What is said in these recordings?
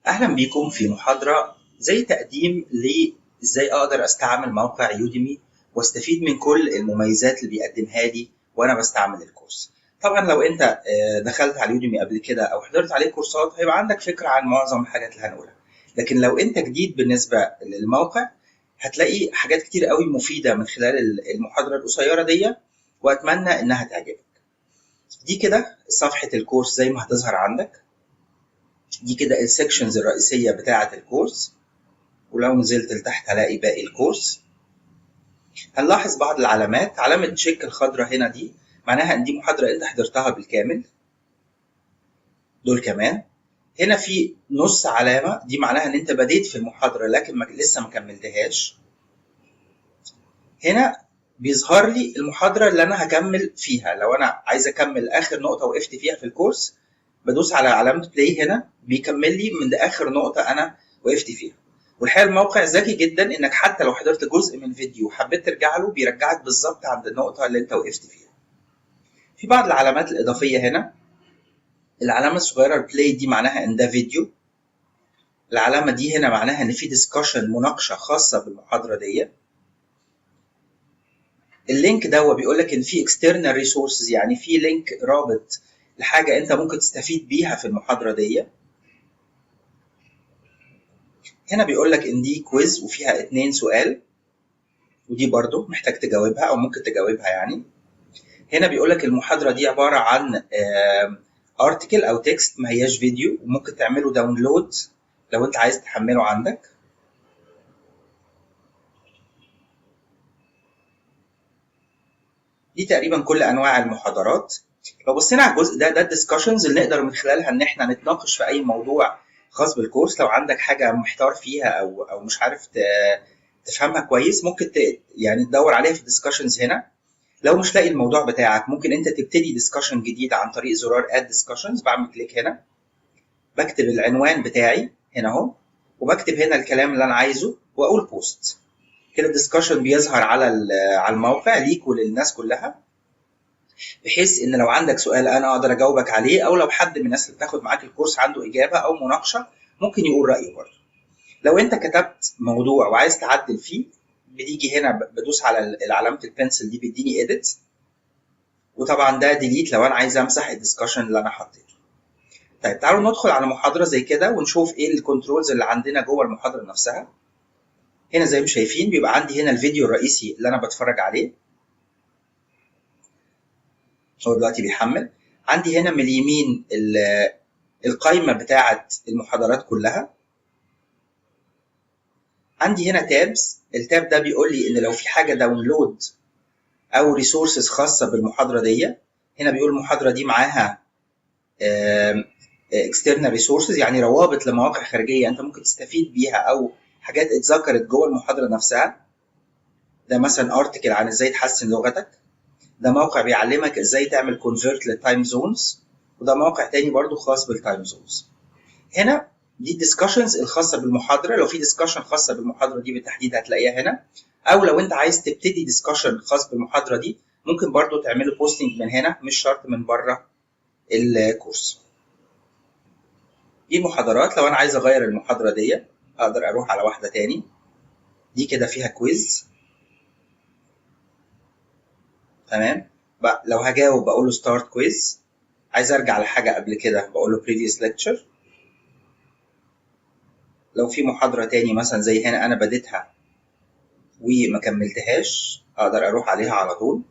أهلا بيكم في محاضرة زي تقديم لإزاي أقدر أستعمل موقع يوديمي واستفيد من كل المميزات اللي بيقدمها لي وأنا بستعمل الكورس. طبعا لو أنت دخلت على يوديمي قبل كده أو حضرت عليه كورسات هيبقى عندك فكرة عن معظم الحاجات اللي هنقولها، لكن لو أنت جديد بالنسبة للموقع هتلاقي حاجات كتير قوي مفيدة من خلال المحاضرة القصيرة دي، وأتمنى إنها تعجبك. دي كده صفحة الكورس زي ما هتظهر عندك، دي كده السكشنز الرئيسية بتاعة الكورس، ولو نزلت لتحت هلاقي باقي الكورس. هنلاحظ بعض العلامات، علامة تشيك الخضراء هنا دي معناها ان دي محاضرة انت حضرتها بالكامل. دول كمان هنا في نص علامة، دي معناها ان انت بديت في المحاضرة لكن لسه ما كملتهاش. هنا بيظهر لي المحاضرة اللي انا هكمل فيها، لو انا عايز اكمل اخر نقطة وقفت فيها في الكورس بدوس على علامة بلاي هنا بيكمل لي من اخر نقطة انا وقفت فيها. والحقيقة الموقع ذكي جدا انك حتى لو حضرت جزء من فيديو وحبيت ترجع له بيرجعك بالظبط عند النقطة اللي انت وقفت فيها. في بعض العلامات الإضافية هنا، العلامة الصغيرة البلاي دي معناها ان ده فيديو. العلامة دي هنا معناها ان في ديسكشن مناقشة خاصة بالمحاضرة دي. اللينك ده بيقول لك ان في external resources، يعني في لينك رابط لحاجة انت ممكن تستفيد بيها في المحاضرة دي. هنا بيقول لك ان دي كويز وفيها 2 سؤال، ودي برضو محتاج تجاوبها او ممكن تجاوبها يعني. هنا بيقول لك المحاضرة دي عبارة عن ارتكل او تكست، ما هياش فيديو، وممكن تعمله داونلود لو انت عايز تحمله عندك. دي تقريبا كل انواع المحاضرات. لو بصينا على الجزء ده الديسكشنز اللي نقدر من خلالها ان احنا نتناقش في اي موضوع خاص بالكورس. لو عندك حاجة محتار فيها او مش عارف تفهمها كويس ممكن يعني تدور عليها في الديسكشنز هنا. لو مش لاقي الموضوع بتاعك ممكن انت تبتدي ديسكشن جديد عن طريق زرار اد ديسكشنز. بعمل كليك هنا، بكتب العنوان بتاعي هنا اهو، وبكتب هنا الكلام اللي انا عايزه واقول بوست. كده الديسكشن بيظهر على الموقع ليك وللناس كلها، بحيث ان لو عندك سؤال انا اقدر اجاوبك عليه، او لو حد من الناس اللي بتاخد معاك الكورس عنده اجابه او مناقشه ممكن يقول رايه برضه. لو انت كتبت موضوع وعايز تعدل فيه بتيجي هنا بدوس على علامه البنسل دي بيديني اديت، وطبعا ده ديليت لو انا عايز امسح الديسكشن اللي انا حطيته. طيب تعالوا ندخل على محاضره زي كده ونشوف ايه الكنترولز اللي عندنا جوه المحاضره نفسها. هنا زي ما شايفين بيبقى عندي هنا الفيديو الرئيسي اللي انا بتفرج عليه، هو دلوقتي بيحمل. عندي هنا من اليمين القائمه بتاعه المحاضرات كلها. عندي هنا تابز، التاب ده بيقول لي ان لو في حاجه داونلود او ريسورسز خاصه بالمحاضره دي. هنا بيقول المحاضره دي معاها external resources، يعني روابط لمواقع خارجيه انت ممكن تستفيد بيها او حاجات اتذكرت جوه المحاضره نفسها. ده مثلا ارتكل عن ازاي تحسن لغتك، ده موقع بيعلمك ازاي تعمل كونفرت للتايم زونز، وده موقع تاني برضو خاص بالتايم زونز. هنا دي الديسكشنز الخاصه بالمحاضره، لو في ديسكشن خاصه بالمحاضره دي بالتحديد هتلاقيها هنا، او لو انت عايز تبتدي ديسكشن خاص بالمحاضره دي ممكن برضو تعمله بوستنج من هنا، مش شرط من بره الكورس. دي محاضرات، لو انا عايز اغير المحاضره دي اقدر اروح على واحده تاني. دي كده فيها كويز، تمام. لو هجاوب بقول له ستارت كويز، عايز ارجع لحاجه قبل كده بقول له previous lecture. لو في محاضره تاني مثلا زي هنا انا بديتها وما كملتهاش اقدر اروح عليها على طول،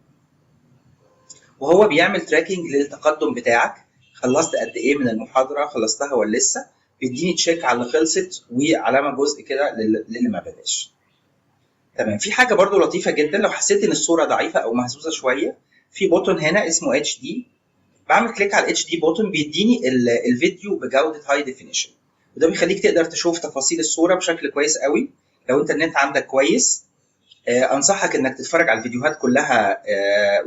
وهو بيعمل تراكنج للتقدم بتاعك. خلصت قد ايه من المحاضره، خلصتها ولا لسه، بيديني تشيك على اللي خلصت وعلامه جزء كده للي ما بداش. تمام. في حاجه برضو لطيفه جدا، لو حسيت ان الصوره ضعيفه او مهزوزه شويه في بوتون هنا اسمه اتش دي، بعمل كليك على الاتش دي بوتون بيديني الفيديو بجوده هاي ديفينيشن، وده بيخليك تقدر تشوف تفاصيل الصوره بشكل كويس قوي. لو انت النت عندك كويس انصحك انك تتفرج على الفيديوهات كلها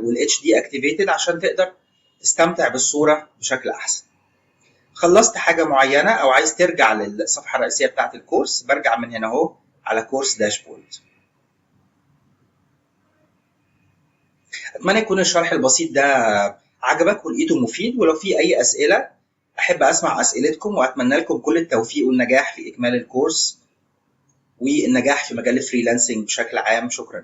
والاتش دي اكتيفيتد عشان تقدر تستمتع بالصوره بشكل احسن. خلصت حاجه معينه او عايز ترجع للصفحه الرئيسيه بتاعه الكورس، برجع من هنا اهو على كورس داشبورد. اتمنى يكون الشرح البسيط ده عجبك ولقيته مفيد، ولو في اي اسئله احب اسمع اسئلتكم واتمنى لكم كل التوفيق والنجاح في اكمال الكورس والنجاح في مجال الفريلانسنج بشكل عام. شكرا.